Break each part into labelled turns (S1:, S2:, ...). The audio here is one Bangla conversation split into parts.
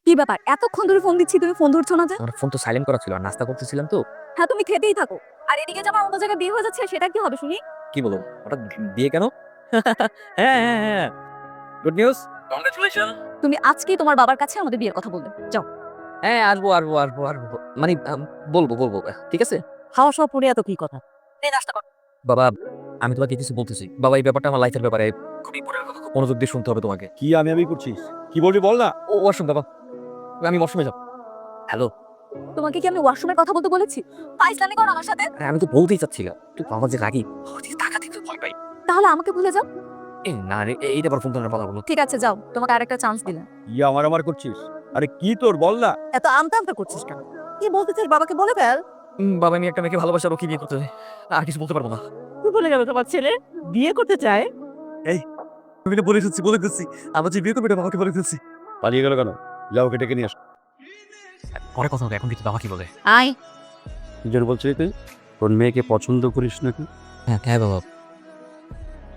S1: কি ব্যাপার, এতক্ষণ ধরে ফোন দিচ্ছি, তুমি ফোন ধরছো না যে?
S2: আমার ফোন তো সাইলেন্ট করা ছিল, আর নাস্তা করতেছিলাম তো।
S1: হ্যাঁ, তুমি খেতেই থাকো। আর এদিকে যে আমার অন্য জায়গায় বিয়ে হয়ে যাচ্ছে, সেটা কি হবে শুনি?
S2: কি বলো হঠাৎ বিয়ে কেন? হ্যাঁ হ্যাঁ হ্যাঁ, গুড নিউজ, কংগ্রাচুলেশন।
S1: তুমি আজকেই তোমার বাবার কাছে আমাদের বিয়ের কথা বলবে, যাও।
S2: হ্যাঁ, আসবো আসবো আসবো আসবো, মানে বলবো বলবো, ঠিক আছে।
S1: খাওয়া সব পরে এত কি কথা? এই নাস্তা কর।
S2: বাবা, আমি তোমাকে কিছু বলতেছি। বাবা, এই ব্যাপারটা আমার লাইফের ব্যাপারে, খুব ইম্পর্টেন্ট কথা, খুব মনোযোগ দিয়ে শুনতে হবে তোমাকে।
S3: কি আমি করছিস? কি বলবি বল না।
S2: ও ওয়াশরুম বাবা, আমি ওয়াশরুমে যাব। হ্যালো,
S1: তোমাকে কি আমি ওয়াশরুমের কথা বলতে বলেছি? ফাইজলামি করো আমার সাথে।
S2: আমি তো বলতেই চাচ্ছিলাম, তুই বাবা যে রাগি, টাকা দিতে ভয় পাই।
S1: তাহলে আমাকে ভুলে যাও।
S2: না রে, এইটা আবার ফোন ধরে কথা বলো।
S1: ঠিক আছে, যাও, তোমাকে আরেকটা চান্স দিলাম।
S3: কি আমার করছিস? আরে কি তোর বল না।
S1: এত আমতা আমতা করছিস কেন? কি বলতে চাই বাবাকে বলে ফেল।
S2: বাবা, আমি একটা মেয়েকে ভালোবাসার, ওকে বিয়ে করতে চাই, আর কিছু বলতে পারবো না।
S1: কি বলে গেল তোমার ছেলে বিয়ে করতে চায়?
S2: আমি বলে দিচ্ছি আমার যে বিয়ে করবে এটা বাবাকে বলে দিচ্ছি।
S3: পালিয়ে গেল কেন? যাও ওকে ডেকে নিয়ে আস।
S2: পরে কথা হবে, এখন দেখি বাবা কি বলে।
S1: আয়।
S3: কি জন্য বলছিলি তুই? তোর মেয়েকে পছন্দ করিস নাকি?
S2: হ্যাঁ হ্যাঁ বাবা,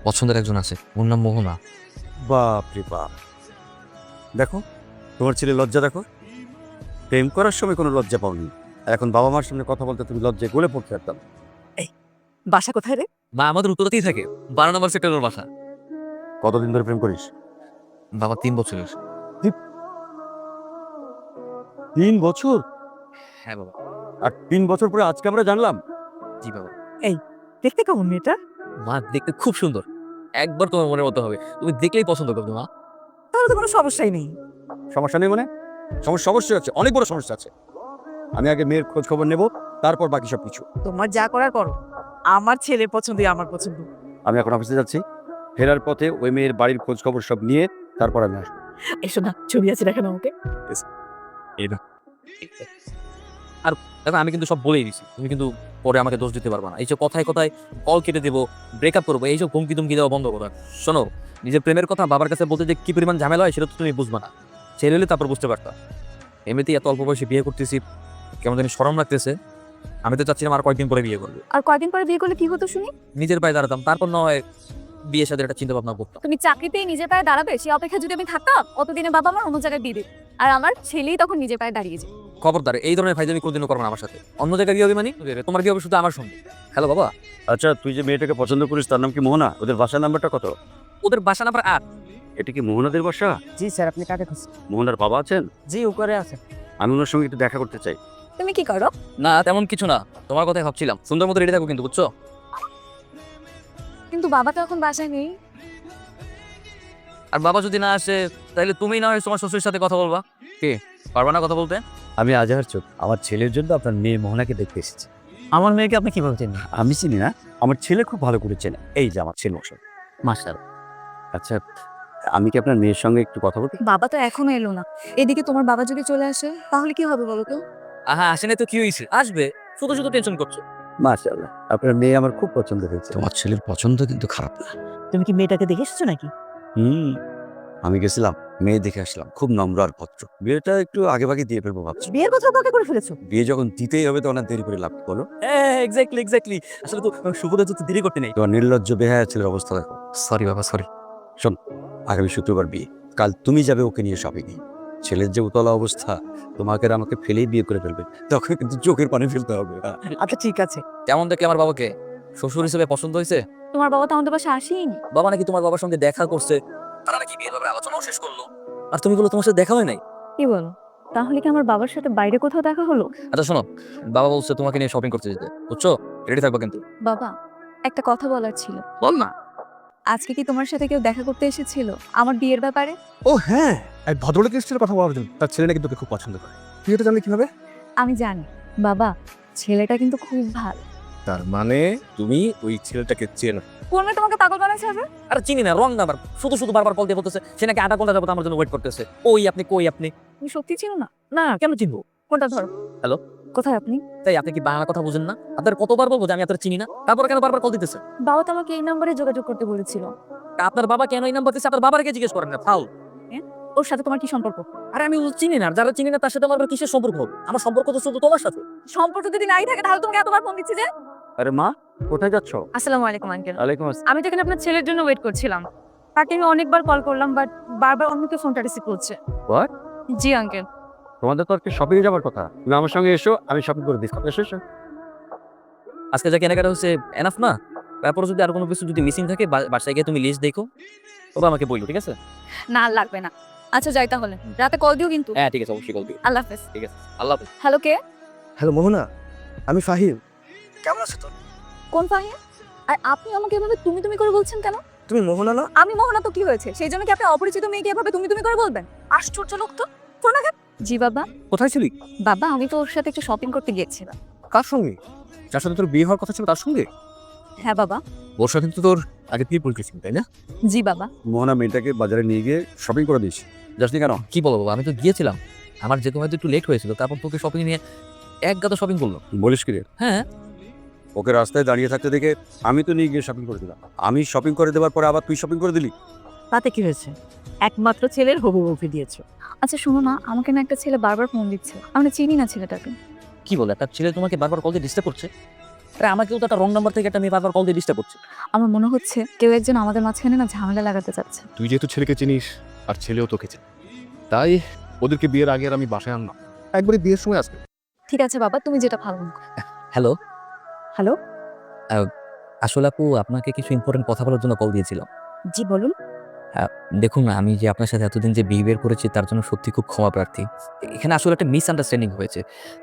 S2: পছন্দের একজন আছে, ওর নাম মোহনা।
S3: বাপ রে বাপ, দেখো তোমার ছেলে লজ্জা দেখো। প্রেম করার সময় কোনো লজ্জা পাওনি, আর এখন বাবা মার সামনে কথা বলতে তুমি লজ্জায় গলে পড়তে একদম।
S1: বাসা কোথায় রে?
S2: মা আমাদের উত্তরাতেই থাকে, 12 নম্বর সেক্টরের বাসা।
S3: কতদিন ধরে প্রেম করিস?
S2: বাবা 3 বছরের।
S3: 3 বছর?
S2: হ্যাঁ বাবা।
S3: আর 3 বছর পরে আজকে আমরা জানলাম?
S2: জি বাবা।
S1: দেখতে কেমন মেয়েটা?
S2: মা দেখতে খুব সুন্দর, একবার তোমার মনের মতো হবে, তুমি দেখলেই পছন্দ করবে মা।
S1: তাহলে তো কোনো সমস্যাই নেই।
S3: সমস্যা নেই মানে? সমস্যা অবশ্যই আছে, অনেক বড় সমস্যা আছে। আমি আগে মেয়ের খোঁজ খবর নেব, তারপর বাকি সব কিছু।
S1: তোমার যা করার করো, আমার ছেলে পছন্দই আমার পছন্দ।
S3: আমি এখন অফিসে যাচ্ছি, ফেরার পথে ওই মেয়ের বাড়ির খোঁজ খবর সব নিয়ে তারপর আমি আসবো।
S1: এসো না, ছবি আছে দেখানো আমাকে।
S2: আর দেখো, আমি কিন্তু সব বলেই দিছি, তুমি কিন্তু পরে আমাকে দোষ দিতে পারবে না। এইসব কথায় কথায় কল কেটে দেবো, ব্রেকআপ করবো, এইসব হুমকি তুমকি দেওয়া বন্ধ করো। শোনো, নিজের প্রেমের কথা বাবার কাছে বলতে যে কি পরিমাণ ঝামেলা হয় সেটা তো তুমি বুঝবা না, ছেলে হলে তারপর বুঝতে পারতা। এমনিতেই এত অল্প বয়সে বিয়ে করতেছি, কেমন জানি শরম লাগতেছে। আমি তো চাচ্ছিলাম আর কয়েকদিন পরে বিয়ে করবো,
S1: আর কয়দিন পরে বিয়ে করলে কি হতো শুনি?
S2: নিজের পায়ে দাঁড়াতাম, তারপর নয় বিয়ের সাথে একটা চিন্তা ভাবনা করতাম।
S1: তুমি চাকরিতেই নিজের পায়ে দাঁড়াবে, সেই অপেক্ষা যদি আমি থাকতাম, অতদিনে বাবা আমার অন্য জায়গায় বিয়ে দিত, আর আমার ছেলেই তখন নিজের পায়ে দাঁড়িয়ে যায়।
S2: খবরদার, এই ধরনের ফাইজলামি কোনোদিনও করবো না আমার সাথে। অন্য জায়গায় বিয়ে হবে মানে তোমার বিয়ে হবে শুধু আমার সঙ্গে। হ্যালো বাবা,
S3: আচ্ছা, তুই যে মেয়েটাকে পছন্দ করিস তার নাম কি মোহনা? ওদের বাসার নাম্বারটা কত?
S2: ওদের বাসা নাম্বার 8।
S3: এটা কি মোহনাদের বাসা?
S1: জি স্যার, আপনি কাকে খুঁজছেন?
S3: মোহনার বাবা আছেন?
S1: জি, উপরে আছে।
S3: আমি ওনার সঙ্গে একটু দেখা করতে চাই।
S1: তুমি কি করো?
S2: না তেমন কিছু না, তোমার কথাই ভাবছিলাম। সুন্দর মতো রেডি থাকো কিন্তু, বুঝছো?
S1: কিন্তু বাবা তো এখন বাসায় নেই।
S2: আর বাবা যদি না আসে, তাহলে তুমি না হয় তোমার শ্বশুরের সাথে কথা বলবা। কে পারবা না কথা বলতে?
S3: আমি আজহার চোখ, আমার ছেলের জন্য আপনার মেয়ে মোহনাকে দেখতে এসেছি।
S2: আমার মেয়েকে আপনি কিভাবে চেনেন?
S3: আমি চিনি না, আমার ছেলে খুব ভালো করে চেনে। এই যে আমার ছেলে মশাই।
S2: মাস্টার।
S3: আচ্ছা, আমি কি আপনার মেয়ের সঙ্গে একটু কথা বলতে?
S1: বাবা তো এখনো এলো না। এদিকে তোমার বাবা যদি চলে আসে, তাহলে কি হবে বলো তো?
S2: আহা, আসেনি তো কি হয়েছে, আসবে। শুধু শুধু টেনশন করছো।
S3: মাশাআল্লাহ, আপনার মেয়ে আমার খুব পছন্দ হয়েছে।
S4: তোমার ছেলের পছন্দ কিন্তু খারাপ না।
S1: তুমি কি মেয়েটাকে দেখে এসেছো নাকি?
S3: হুম, আমি গেছিলাম, মেয়ে দেখে আসলাম, খুব নম্র আর ভদ্র। বিয়েটা একটু আগে ভাগে দিয়ে ফেলবো ভাবছি।
S1: বিয়ের কথা তোকে করে ফেলেছো?
S3: বিয়ে যখন দিতেই হবে তখন আর দেরি করে লাভ কি বলো?
S2: হ্যাঁ এক্স্যাক্টলি এক্স্যাক্টলি, আসলে তো শুভদা তো দেরি করতে নেই।
S3: তোমার নির্লজ্জ বেহায়া ছেলের অবস্থা দেখো।
S2: সরি বাবা, সরি।
S3: শোন, আগামী শুক্রবার বিয়ে, কাল তুমি যাবে ওকে নিয়ে শপিংয়ে। ছেলের যে উতলা অবস্থা, তোমাকে আর আমাকে ফেলেই বিয়ে করে ফেলবে, তখন কিন্তু চোখের পানি ফেলতে হবে।
S1: আচ্ছা ঠিক আছে।
S2: কেমন দেখলে আমার বাবাকে? শ্বশুর হিসেবে পছন্দ হয়েছে?
S1: তোমার বাবা তো আমাদের বাসায় আসেনি।
S2: বাবা নাকি তোমার বাবার সঙ্গে দেখা করছে, তারা নাকি বিয়ের ব্যাপারে আলোচনাও শেষ করলো, আর তুমি বলো তোমার সাথে দেখা হয় নাই।
S1: কি বলো? তাহলে কি আমার বাবার সাথে বাইরে কোথাও দেখা হলো?
S2: আচ্ছা শোনো, বাবা বলছে তোমাকে নিয়ে শপিং করতে যেতে, বুঝছো? রেডি থাকবা কিন্তু।
S1: বাবা, একটা কথা বলার ছিল।
S2: বল না।
S1: আজকে কি তোমার সাথে কেউ দেখা করতে এসেছিল আমার বিয়ের ব্যাপারে?
S5: ও হ্যাঁ, এক ভদ্রলোক এসেছিল কথা বলার জন্য। তার ছেলে নাকি তোকে খুব পছন্দ করে। তুই এটা জানলি কিভাবে?
S1: আমি জানি বাবা, ছেলেটা কিন্তু খুব ভালো।
S5: তার মানে তুমি ওই ছেলেটাকে চেনো?
S1: কোন মেয়ে তোমাকে পাগল বানাইছে হবে?
S2: আর চিনি না, রং নাম্বার, শুধু শুধু বারবার কল দিয়ে বলতেছে সে নাকি 8 ঘন্টা যাবত আমার জন্য ওয়েট করতেছে। ওই আপনি, কই আপনি?
S1: তুমি সত্যি ছিল না?
S2: না কেন চিনবো?
S1: কোনটা ধরো।
S2: হ্যালো?
S1: কোথায় আপনি?
S2: তাই আপনি কি বাংলা কথা বুঝেন না? আপনার কতবার বলবো যে আমি আপনার চিনি না, তারপরে কেন বারবার কল দিতেছে?
S1: বাবা তো আমাকে এই নম্বরে যোগাযোগ করতে বলেছিল।
S2: আপনার বাবা কেন এই নাম্বার দিচ্ছে আপনার বাবাকে জিজ্ঞেস করেন না, ফাউল।
S1: ওর সাথে তোমার কি সম্পর্ক?
S2: আরে আমি ও চিনি না, আর যারা চিনি না তার সাথে আমার আবার কিসের সম্পর্ক হবে? আমার সম্পর্ক তো শুধু তোমার সাথে।
S1: সম্পর্ক যদি নাই থাকে তাহলে তোমাকে এতবার ফোন দিচ্ছি যে।
S3: আরে মা, কোথায় যাচ্ছ?
S1: আসসালামু আলাইকুম আঙ্কেল।
S3: ওয়ালাইকুম আসসালাম।
S1: আমি তো এখানে আপনার ছেলের জন্য ওয়েট করছিলাম। তাকে আমি অনেকবার কল করলাম, বাট বারবার অন্য কেউ ফোনটা রিসিভ করছে।
S3: What?
S1: G uncle.
S3: তোমাদের তো আজকে শপিংয়ে যাওয়ার কথা, তুমি আমার সঙ্গে এসো, আমি শপিং করে দিচ্ছি। এসো এসো।
S2: আজকে যা কেনাকাটা হচ্ছে এনাফ না, তারপরে যদি আর কোনো কিছু যদি মিসিং থাকে বাসায় গিয়ে তুমি লিস্ট দেখো, তবে আমাকে বললো, ঠিক আছে?
S1: না লাগবে না। আচ্ছা যাই তাহলে, রাতে কল দিও কিন্তু।
S2: হ্যাঁ ঠিক আছে, অবশ্যই কল দিও।
S1: আল্লাহ হাফেজ।
S2: ঠিক আছে, আল্লাহ হাফেজ।
S1: হ্যালো, কে?
S5: হ্যালো মোহনা, আমি ফাহিম। কেমন আছো তো?
S1: কোন ফাহিম? আর আপনি আমাকে এভাবে তুমি তুমি করে বলছেন কেন?
S5: তুমি মোহনা না?
S1: আমি মোহনা তো কি হয়েছে? সেই জন্য কি আপনি অপরিচিত মেয়েকে এভাবে তুমি তুমি করে বলবেন? আশ্চর্য লোক তো। ফোন রাখেন। জি বাবা।
S5: কোথায় ছিলি?
S1: বাবা আমি তো ওর সাথে একটু শপিং করতে গিয়েছিলাম।
S5: কার সঙ্গে? যার সাথে তোর বিয়ে হওয়ার কথা ছিল তার সঙ্গে?
S1: হ্যাঁ বাবা।
S5: ওর সাথে তো তোর আগে তুই পরিচয়, তাই না?
S1: জি বাবা।
S3: মোহনা মেয়েটাকে বাজারে নিয়ে গিয়ে শপিং করে দিস। যাসনি কেন?
S2: কি বলো বাবা, আমি তো গিয়েছিলাম, আমার যেতে হয়তো একটু লেট হয়েছিল, তারপর তোকে শপিং নিয়ে এক গাদা শপিং করলো।
S3: বলিস কি রে?
S2: হ্যাঁ।
S3: ওকে রাস্তায় দাঁড়িয়ে থাকতে দেখে আমি তো নিয়ে গিয়ে শপিং করে দিলাম। আমি শপিং করে দেওয়ার পরে আবার তুই শপিং করে দিলি।
S6: তাতে কি হয়েছে? একমাত্র ছেলের হবু বউকে দিয়েছো।
S1: আচ্ছা শুনো না, আমাকে না একটা ছেলে বারবার ফোন দিচ্ছে। আমরা চিনি না ছেলেটাকে।
S2: কি বলে, একটা ছেলে তোমাকে বারবার কল দিয়ে ডিস্টার্ব করছে? আরে আমাকেও তো একটা রং নাম্বার থেকে একটা মেয়ে বারবার কল দিয়ে ডিস্টার্ব করছে।
S1: আমার মনে হচ্ছে কেউ একজন আমাদের মাঝখানে না ঝামেলা লাগাতে চাচ্ছে।
S5: তুই যেহেতু ছেলেকে চিনিস আর ছেলেও তোকে চেনে, তাই ওদেরকে বিয়ের আগে আর আমি বাসায় আনলাম, একবারে বিয়ের সময় আসবে।
S1: ঠিক আছে বাবা, তুমি যেটা ভালো মনে করো।
S2: হ্যালো।
S6: হ্যালো।
S2: আসলে আপু আপনাকে কিছু ইম্পর্টেন্ট কথা বলার জন্য কল দিয়েছিলাম।
S6: জি বলুন।
S2: দেখুন না, আমি যে আপনার সাথে এতদিন যে বিহেভিয়ার করেছি তার জন্য সত্যি খুব ক্ষমা প্রার্থী। এখানে আসলে একটা মিসআন্ডারস্ট্যান্ডিং হয়েছে।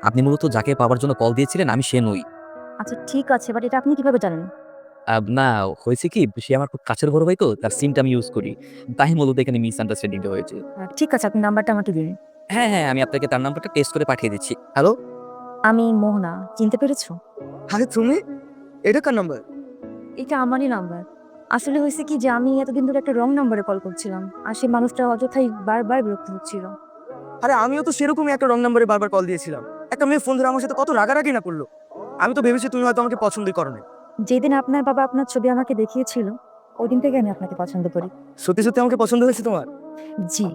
S2: আপনি মূলত যাকে পাওয়ার জন্য কল দিয়েছিলেন আমি সে নই।
S6: আচ্ছা ঠিক আছে, বাট এটা আপনি কিভাবে জানেন?
S2: না, হয়েছে কি, সে আমার খুব কাছের বড় ভাই তো, তার সিমটা আমি ইউজ করি, তাই মূলত এখানে মিসআন্ডারস্ট্যান্ডিংটা হয়েছে।
S6: ঠিক আছে, আপনি নাম্বারটা আমাকে দিন।
S2: হ্যাঁ হ্যাঁ, আমি আপনাকে তার নাম্বারটা টেস্ট করে পাঠিয়ে দিচ্ছি।
S5: হ্যালো।
S6: আমি মোহনা, চিনতে পেরেছো?
S5: আরে তুমি, এটা কার নাম্বার?
S6: এটা আমারই নাম্বার। আসলে হয়েছে কি যে আমি এতদিন ধরে একটা রং নাম্বারে কল করছিলাম, আর সেই মানুষটা অযথাই বারবার বিরক্ত হচ্ছিল।
S7: আরে আমিও তো সেরকমই একটা রং নাম্বারে বারবার কল দিয়েছিলাম। একটা মেয়ে ফোন ধরে আমার সাথে কত রাগারাগি না করলো। আমি তো ভেবেছি তুমি হয়তো আমাকে পছন্দই করো না।
S6: যেদিন আপনার বাবা আপনার ছবি আমাকে দেখিয়েছিল, ওই দিন থেকে আমি আপনাকে পছন্দ করি।
S7: সত্যি সত্যি আমাকে পছন্দ হয়েছে তোমার?
S6: জি।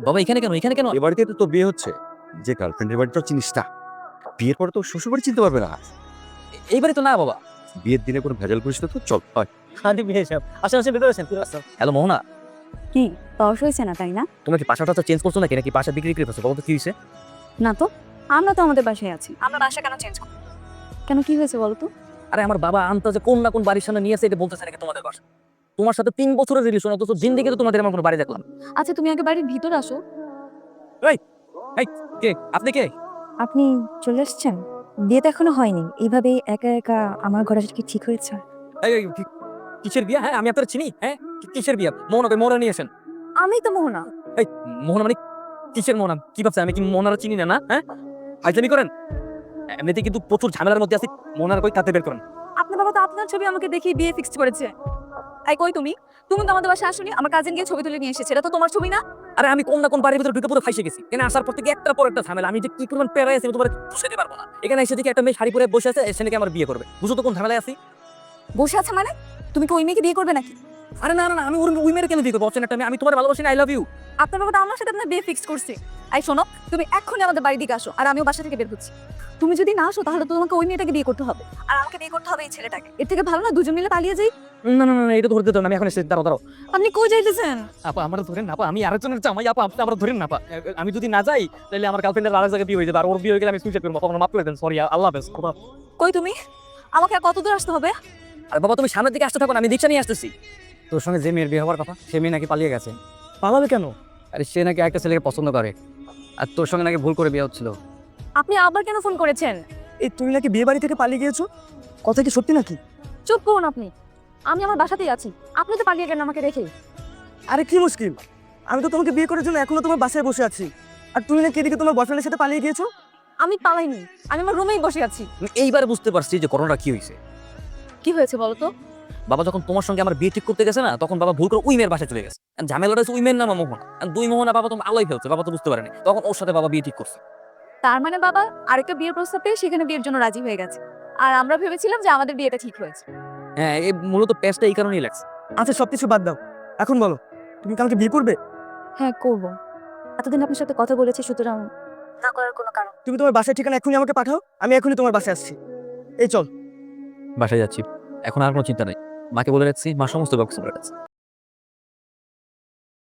S2: বাবা এখানে কেন, এখানে কেন?
S3: এ বাড়িতে তো তোর বিয়ে হচ্ছে, যে গার্লফ্রেন্ডের বাড়িটা চিনিস না, বিয়ের পরে তো শ্বশুর বাড়ি চিনতে পারবে না।
S2: এইবারে তো না বাবা।
S3: বিয়ের দিনে কোনো ভেজাল করিস না তো, চল হয়।
S7: আরে বিয়ে সাহেব, আসেন আসেন, ভেতরে আসেন।
S2: হ্যালো মোহনা,
S6: কি তর্স হয়েছে না, তাই না?
S2: তোমরা কি বাসাটা চেঞ্জ করছো নাকি, নাকি বাসা বিক্রি করে ফেলছো? বলো তো কি হয়েছে?
S6: না তো, আমরা তো আমাদের বাসায় আছি।
S1: আমরা বাসা কেন চেঞ্জ করব?
S6: কেন, কি হয়েছে বলো তো?
S2: আরে আমার বাবা আন্তাজে কোন না কোন বাড়ির সামনে নিয়ে আসে, এটা বলতেছে নাকি তোমাদের বাসা? তোমার সাথে 3 বছরের রিলেশন, অথচ জিন্দেগি তো তোমাদের এমন কোনো বাড়ি দেখলাম।
S1: আচ্ছা তুমি আগে বাড়ির ভিতর আসো।
S2: কে আপনি, কে?
S6: আপনি চলে আসছেন? বিয়ে তো এখনো হয়নি, এইভাবে একা একা আমার ঘরে আসা কি ঠিক হয়েছে?
S2: এই, এই, কিসের বিয়া? হ্যাঁ আমি আপনার চিনি। হ্যাঁ কিসের বিয়া? মোহনা, মোহনা নিয়ে আসেন।
S1: আমি তো মোহনা।
S2: এই মোহনা মানে কিসের মোহনা? কি ভাবছেন আমি কি মোহনার চিনি না? না হ্যাঁ, ফাইজলামি করেন। এমনিতে কিন্তু প্রচুর ঝামেলার মধ্যে আছি, মোহনার কই তাতে বের করেন।
S1: আপনার বাবা তো আপনার ছবি আমাকে দেখিয়ে বিয়ে ফিক্সড করেছে। এই কই তুমি? তুমি তো আমাদের বাসায় আসোনি। আমার কাজিন গিয়ে ছবি তুলে নিয়ে এসেছে। এটা তো তোমার ছবি না?
S2: আরে আমি কোন না কোন বাড়ির ভিতরে ঢুকে পুরো ফাইসে গেছি। এখানে আসার পর থেকে একটার পর একটা ঝামেলা, আমি যে কি পরিমাণ প্যারায় আছি আমি তোমার বুঝতে পারবো না। এখানে এসে দেখি একটা মেয়ে শাড়ি পরে বসে আছে, সে নাকি আমার বিয়ে করবে। বুঝো তো কোন ঝামেলায় আছি।
S1: বসে আছে মানে? তুমি কি ওই মেয়েকে বিয়ে করবে নাকি?
S2: আরে না না না, আমি ওই মেয়ের কেন বিয়ে করবো? অচেনা একটা মেয়ে, আমি তোমার ভালোবাসি না, আই লাভ ইউ।
S1: আপনার বাবা তো আমার সাথে আপনার বিয়ে ফিক্সড করছে। এই শোনো, তুমি এক্ষুনি আমাদের বাড়ির দিকে আসো, আর আমিও বাসা থেকে বের হচ্ছি। তুমি যদি না আসো তাহলে তো তোমাকে ওই মেয়েটাকে বিয়ে করতে হবে, আর আমাকে বিয়ে করতে হবে এই ছেলেটাকে। এর থেকে ভালো না দুজন মিলে পালিয়ে যাই।
S2: না না না, এটা ধরতে দাও না, আমি এখন এসে দাঁড়াও দাঁড়াও।
S1: আপনি কই যাইতেছেন?
S2: আপা আমার ধরেন না, আপা আমি আরেকজনের জামাই, আপা আপনি আমার ধরেন না। আপা আমি যদি না যাই তাহলে আমার গার্লফ্রেন্ডের আরেক জায়গায় বিয়ে হয়ে যাবে, আর ওর বিয়ে হয়ে গেলে আমি সুইসাইড করবো। আমার মাফ করে দেন, সরি, আল্লাহ হাফেজ।
S1: কই তুমি? আমাকে আর কত দূর আসতে হবে?
S2: আরে বাবা তুমি সামনের দিকে আসতে থাকো না, আমি রিক্সা নিয়ে আসতেছি।
S7: তোর সঙ্গে যে মেয়ের বিয়ে হওয়ার কথা, সে মেয়ে নাকি পালিয়ে গেছে। পালাবে কেন?
S2: আরে সে নাকি একটা ছেলেকে পছন্দ করে, আর তোর সঙ্গে নাকি ভুল করে বিয়ে হচ্ছিল।
S1: আপনি আবার কেন ফোন করেছেন?
S7: এই তুমি নাকি বিয়ে বাড়ি থেকে পালিয়ে গিয়েছো, কথা কি সত্যি নাকি?
S1: চুপ করুন আপনি। আমি আমার বাসাতেই আছি, আপনি তো পালিয়ে গেলেন আমাকে রেখে।
S7: আরে কি মুশকিল, আমি তো তোমাকে বিয়ে করার জন্য এখনো তোমার বাসায় বসে আছি, আর তুমি নাকি এদিকে তোমার বয়ফ্রেন্ডের সাথে পালিয়ে গিয়েছো।
S1: আমি পালাইনি, আমি আমার রুমেই বসে আছি।
S2: এইবার বুঝতে পারছি যে ঘটনাটা কি হয়েছে।
S1: কি হয়েছে বলো তো?
S2: বাবা যখন তোমার সঙ্গে আমার বিয়ে ঠিক করতে গেছে না, তখন বাবা ভুল করে ওই মেয়ের বাসায় চলে গেছে। আর ঝামেলাটা হচ্ছে ওই মেয়ের নাম মোহনা, আর দুই মোহনা বাবা তুমি আলোই ফেলছে, বাবা তো বুঝতে পারেনি, তখন ওর সাথে বাবা বিয়ে ঠিক করছে।
S1: তার মানে বাবা আরেকটা বিয়ের প্রস্তাব পেয়ে সেখানে বিয়ের জন্য রাজি হয়ে গেছে, আর আমরা ভেবেছিলাম যে আমাদের বিয়েটা ঠিক হয়েছে।
S2: হ্যাঁ, এই মূলত পেজটা এই কারণেই লাগছে।
S7: আচ্ছা সবকিছু বাদ দাও, এখন বলো তুমি কালকে বিয়ে করবে?
S6: হ্যাঁ করব। এতদিন আপনার সাথে কথা বলেছি, সুতরাং না করার কোনো কারণ।
S7: তুমি তোমার বাসার ঠিকানা এখনই আমাকে পাঠাও, আমি এখনই তোমার বাসায় আসছি। এই চল।
S2: বাসায় যাচ্ছি, এখন আর কোনো চিন্তা নেই। মাকে বলে রাখছি, মা সমস্ত ব্যবস্থা করে রাখছে।